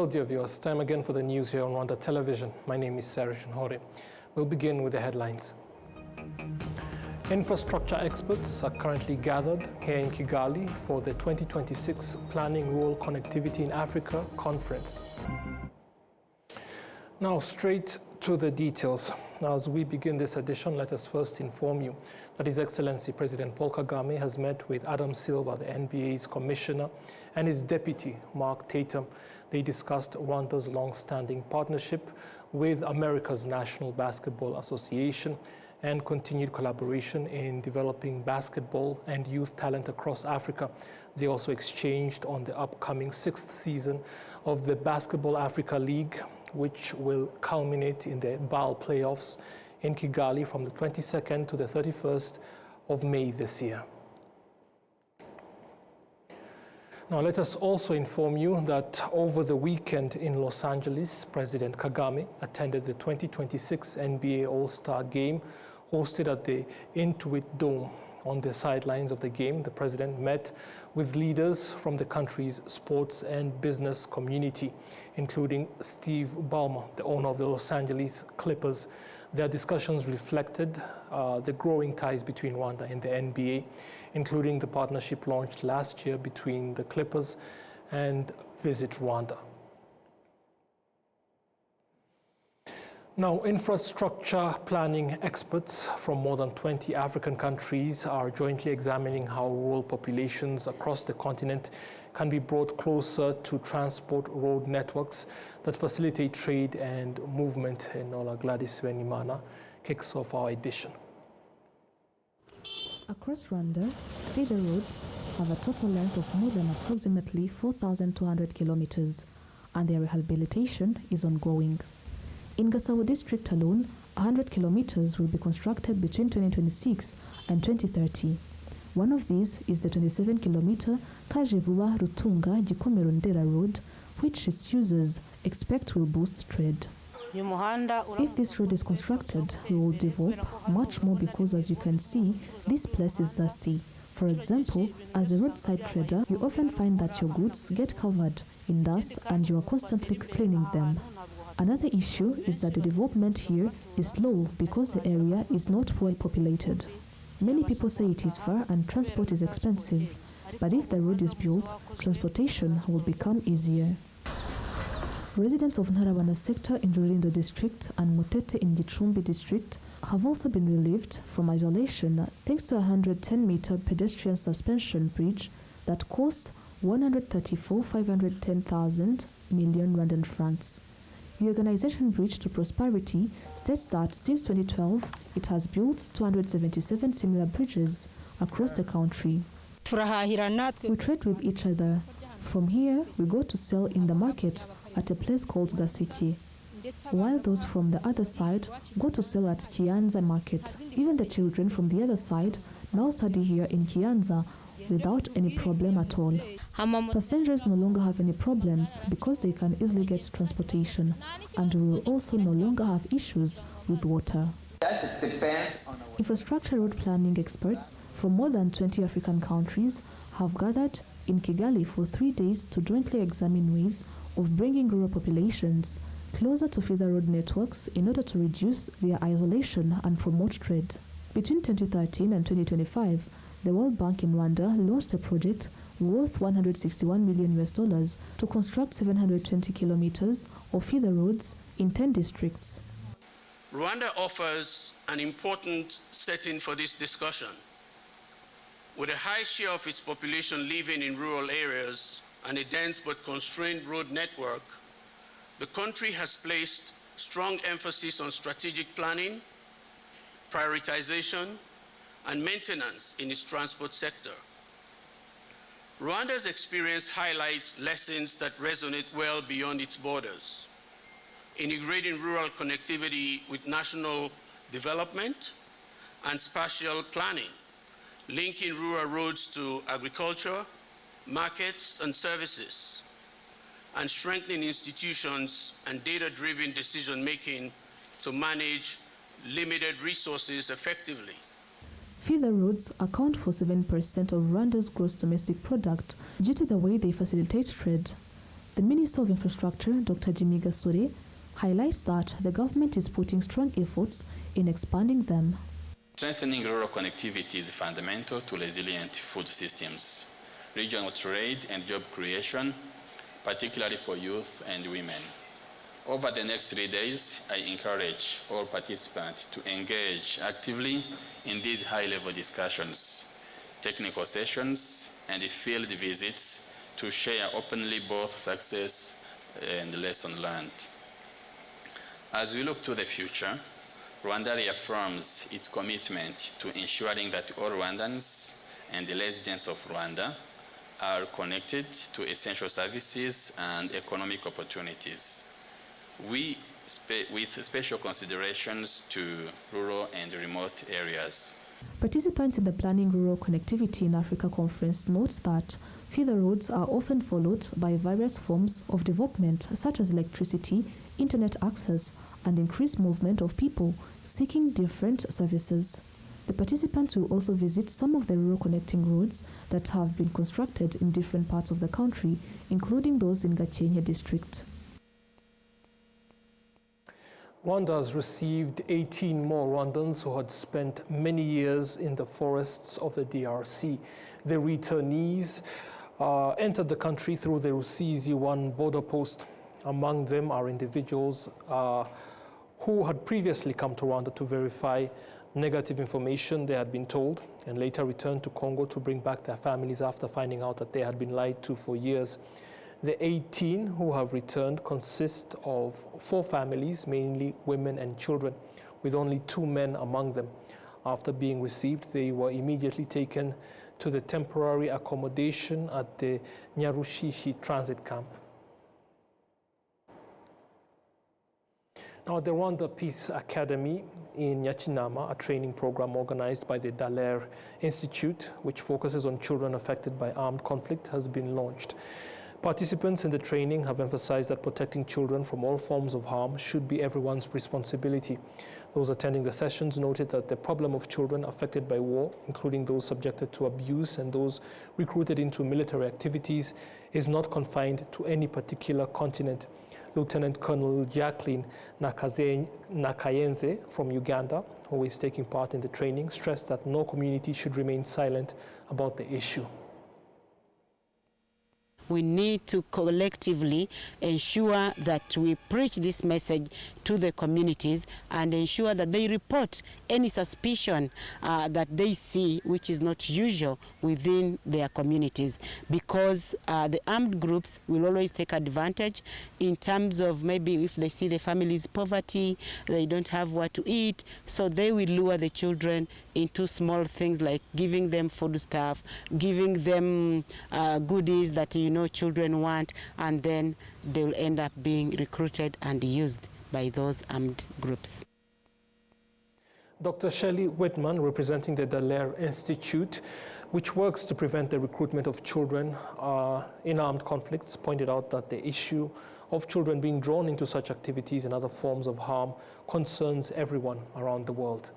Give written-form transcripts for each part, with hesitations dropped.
Hello dear viewers, time again for the news here on Rwanda Television. My name is Sarah Hore. We'll begin with the headlines. Infrastructure experts are currently gathered here in Kigali for the 2026 Planning Rural Connectivity in Africa Conference. Now straight to the details. Now, as we begin this edition, let us first inform you that His Excellency President Paul Kagame has met with Adam Silver, the NBA's commissioner, and his deputy, Mark Tatum. They discussed Rwanda's long-standing partnership with America's National Basketball Association and continued collaboration in developing basketball and youth talent across Africa. They also exchanged on the upcoming 6th season of the Basketball Africa League, which will culminate in the BAL playoffs in Kigali from the 22nd to the 31st of May this year. Now, let us also inform you that over the weekend in Los Angeles, President Kagame attended the 2026 NBA All-Star Game hosted at the Intuit Dome. On the sidelines of the game, the president met with leaders from the country's sports and business community, including Steve Ballmer, the owner of the Los Angeles Clippers. Their discussions reflected the growing ties between Rwanda and the NBA, including the partnership launched last year between the Clippers and Visit Rwanda. Now, infrastructure planning experts from more than 20 African countries are jointly examining how rural populations across the continent can be brought closer to transport road networks that facilitate trade and movement. And Ola Gladys Wenimana kicks off our edition. Across Rwanda, feeder roads have a total length of more than approximately 4,200 kilometers, and their rehabilitation is ongoing. In Gasabo district alone, 100 kilometers will be constructed between 2026 and 2030. One of these is the 27-kilometer Kajevuba Rutunga Gikomero Ndera road, which its users expect will boost trade. If this road is constructed, we will develop much more because, as you can see, this place is dusty. For example, as a roadside trader, you often find that your goods get covered in dust and you are constantly cleaning them. Another issue is that the development here is slow because the area is not well populated. Many people say it is far and transport is expensive, but if the road is built, transportation will become easier. Residents of Ntarabana sector in Rulindo district and Mutete in Gicumbi district have also been relieved from isolation thanks to a 110-meter pedestrian suspension bridge that costs 134,510,000 million Rwandan francs. The organization Bridge to Prosperity states that since 2012, it has built 277 similar bridges across the country. We trade with each other. From here, we go to sell in the market at a place called Gaseki, while those from the other side go to sell at Kianza market. Even the children from the other side now study here in Kianza without any problem at all. Passengers no longer have any problems because they can easily get transportation, and we will also no longer have issues with water. Infrastructure road planning experts from more than 20 African countries have gathered in Kigali for 3 days to jointly examine ways of bringing rural populations closer to feeder road networks in order to reduce their isolation and promote trade. Between 2013 and 2025, the World Bank in Rwanda launched a project worth $161 million to construct 720 kilometers of feeder roads in 10 districts. Rwanda offers an important setting for this discussion. With a high share of its population living in rural areas and a dense but constrained road network, the country has placed strong emphasis on strategic planning, prioritization, and maintenance in its transport sector. Rwanda's experience highlights lessons that resonate well beyond its borders, integrating rural connectivity with national development and spatial planning, linking rural roads to agriculture, markets, and services, and strengthening institutions and data-driven decision-making to manage limited resources effectively. Feeder roads account for 7% of Rwanda's gross domestic product due to the way they facilitate trade. The Minister of Infrastructure, Dr. Jimmy Gasore, highlights that the government is putting strong efforts in expanding them. Strengthening rural connectivity is fundamental to resilient food systems, regional trade and job creation, particularly for youth and women. Over the next 3 days, I encourage all participants to engage actively in these high-level discussions, technical sessions, and field visits to share openly both success and lessons learned. As we look to the future, Rwanda reaffirms its commitment to ensuring that all Rwandans and the residents of Rwanda are connected to essential services and economic opportunities, with special considerations to rural and remote areas. Participants in the Planning Rural Connectivity in Africa conference notes that feeder roads are often followed by various forms of development such as electricity, internet access, and increased movement of people seeking different services. The participants will also visit some of the rural connecting roads that have been constructed in different parts of the country, including those in Gakenke district. Rwanda has received 18 more Rwandans who had spent many years in the forests of the DRC. The returnees entered the country through the Rusizi-1 border post. Among them are individuals who had previously come to Rwanda to verify negative information they had been told and later returned to Congo to bring back their families after finding out that they had been lied to for years. The 18 who have returned consist of 4 families, mainly women and children, with only 2 men among them. After being received, they were immediately taken to the temporary accommodation at the Nyarushishi transit camp. Now, the Rwanda Peace Academy in Nyachinama, a training program organized by the Dallaire Institute, which focuses on children affected by armed conflict, has been launched. Participants in the training have emphasized that protecting children from all forms of harm should be everyone's responsibility. Those attending the sessions noted that the problem of children affected by war, including those subjected to abuse and those recruited into military activities, is not confined to any particular continent. Lieutenant Colonel Jacqueline Nakayenze from Uganda, who is taking part in the training, stressed that no community should remain silent about the issue. We need to collectively ensure that we preach this message to the communities and ensure that they report any suspicion that they see which is not usual within their communities, because the armed groups will always take advantage in terms of maybe if they see the family's poverty, they don't have what to eat, so they will lure the children into small things like giving them food stuff, giving them goodies that children want, and then they will end up being recruited and used by those armed groups. Dr. Shelley Whitman, representing the Dallaire Institute, which works to prevent the recruitment of children in armed conflicts, pointed out that the issue of children being drawn into such activities and other forms of harm concerns everyone around the world.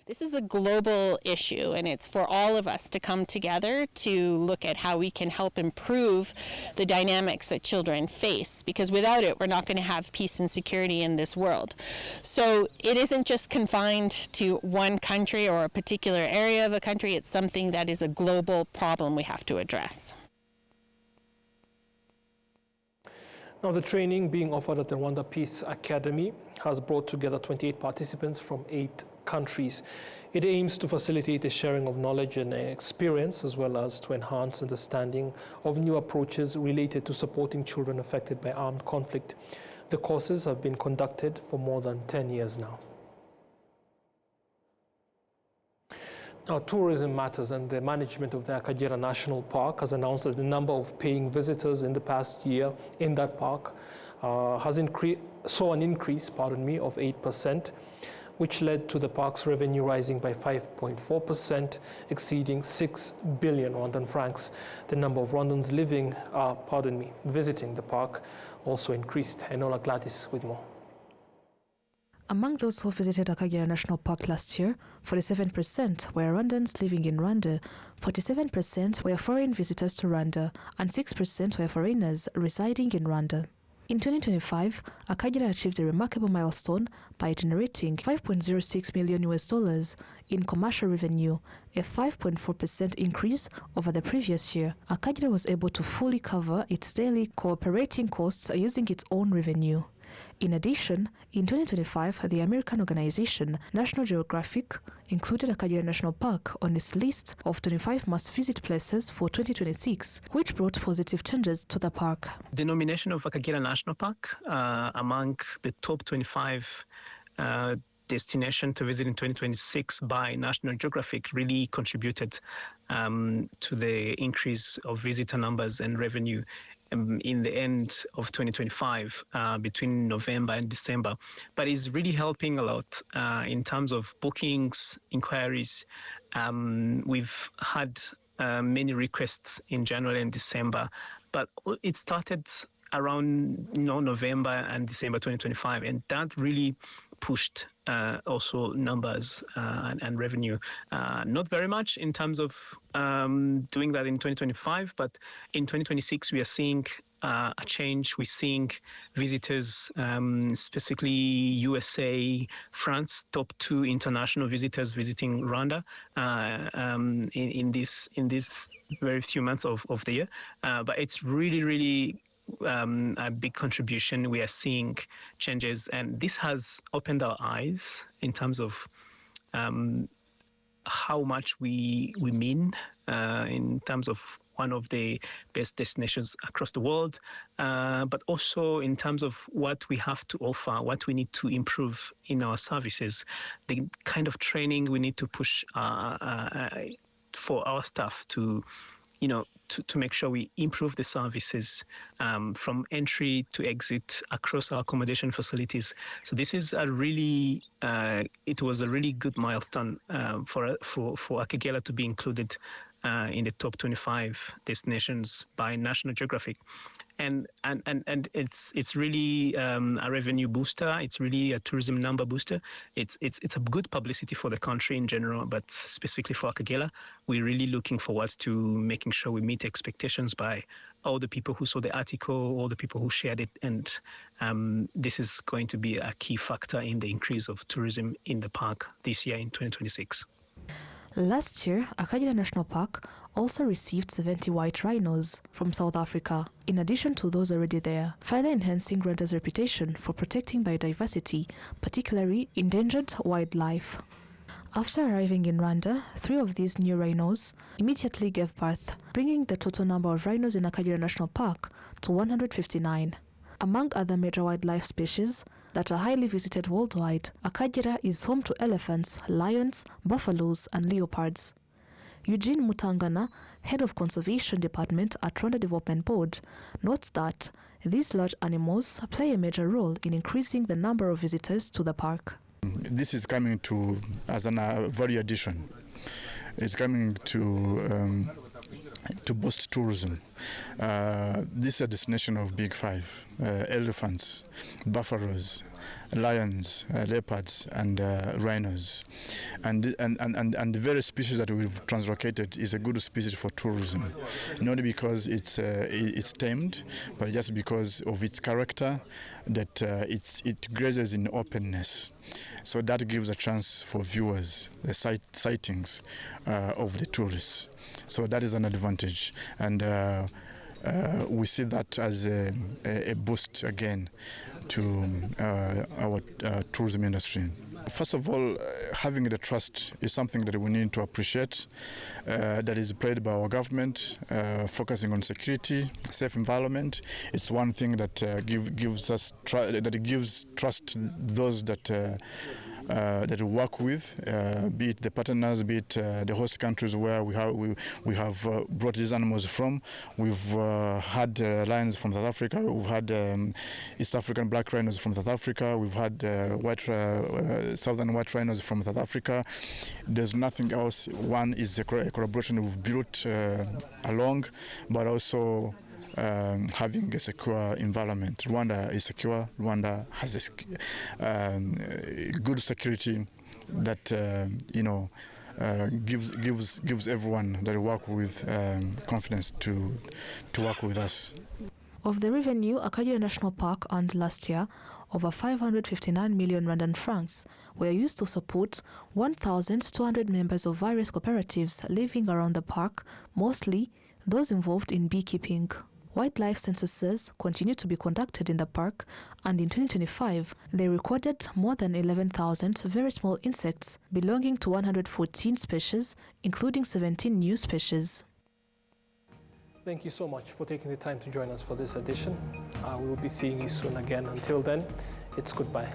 This is a global issue, and it's for all of us to come together to look at how we can help improve the dynamics that children face, because without it, we're not going to have peace and security in this world. So it isn't just confined to one country or a particular area of a country. It's something that is a global problem we have to address. Now, the training being offered at the Rwanda Peace Academy has brought together 28 participants from 8 countries. It aims to facilitate the sharing of knowledge and experience, as well as to enhance understanding of new approaches related to supporting children affected by armed conflict. The courses have been conducted for more than 10 years now. Now, tourism matters, and the management of the Akagera National Park has announced that the number of paying visitors in the past year in that park saw an increase, of 8%, which led to the park's revenue rising by 5.4%, exceeding 6 billion Rwandan francs. The number of Rwandans visiting the park also increased. Enola Gladys with more. Among those who visited Akagera National Park last year, 47% were Rwandans living in Rwanda, 47% were foreign visitors to Rwanda, and 6% were foreigners residing in Rwanda. In 2025, Akagera achieved a remarkable milestone by generating $5.06 million in commercial revenue, a 5.4% increase over the previous year. Akagera was able to fully cover its daily cooperating costs using its own revenue. In addition, in 2025, the American organization National Geographic included Akagera National Park on its list of 25 must-visit places for 2026, which brought positive changes to the park. The nomination of Akagera National Park among the top 25 destination to visit in 2026 by National Geographic really contributed to the increase of visitor numbers and revenue in the end of 2025 between November and December, but is really helping a lot in terms of bookings, inquiries. We've had many requests in January and December, but it started around November and December 2025, and that really pushed also numbers and revenue. Not very much in terms of doing that in 2025, but in 2026 we are seeing a change. We're seeing visitors, specifically USA, France, top 2 international visitors visiting Rwanda in this very few months of the year. But it's really a big contribution. We are seeing changes, and this has opened our eyes in terms of how much we mean in terms of one of the best destinations across the world, but also in terms of what we have to offer, what we need to improve in our services, the kind of training we need to push for our staff to make sure we improve the services from entry to exit across our accommodation facilities. So this is it was a really good milestone for Akagera to be included in the top 25 destinations by National Geographic. And it's really a revenue booster. It's really a tourism number booster. It's a good publicity for the country in general, but specifically for Akagera, we're really looking forward to making sure we meet expectations by all the people who saw the article, all the people who shared it, and this is going to be a key factor in the increase of tourism in the park this year in 2026. Last year, Akagera National Park also received 70 white rhinos from South Africa, in addition to those already there, further enhancing Rwanda's reputation for protecting biodiversity, particularly endangered wildlife. After arriving in Rwanda, 3 of these new rhinos immediately gave birth, bringing the total number of rhinos in Akagera National Park to 159. Among other major wildlife species that are highly visited worldwide, Akagera is home to elephants, lions, buffaloes, and leopards. Eugene Mutangana, head of Conservation Department at Rwanda Development Board, notes that these large animals play a major role in increasing the number of visitors to the park. This is coming to as a value addition. It's coming to boost tourism. This is a destination of big 5, elephants, buffaloes, lions, leopards, and rhinos. And the very species that we've translocated is a good species for tourism, not because it's tamed, but just because of its character, that it grazes in openness. So that gives a chance for viewers, the sightings of the tourists. So that is an advantage, and we see that as a boost again to our tourism industry. First of all, having the trust is something that we need to appreciate, that is played by our government, focusing on security, safe environment. It's one thing that gives trust to those that we work with, be it the partners, be it the host countries where we have brought these animals from. We've had lions from South Africa. We've had East African black rhinos from South Africa. We've had southern white rhinos from South Africa. There's nothing else. One is a collaboration we've built along, but also having a secure environment. Rwanda is secure. Rwanda has a good security that gives everyone that work with confidence to work with us. Of the revenue Akagira National Park earned last year, over 559 million Rwandan francs were used to support 1,200 members of various cooperatives living around the park, mostly those involved in beekeeping. Wildlife censuses continue to be conducted in the park, and in 2025, they recorded more than 11,000 very small insects belonging to 114 species, including 17 new species. Thank you so much for taking the time to join us for this edition. We will be seeing you soon again. Until then, it's goodbye.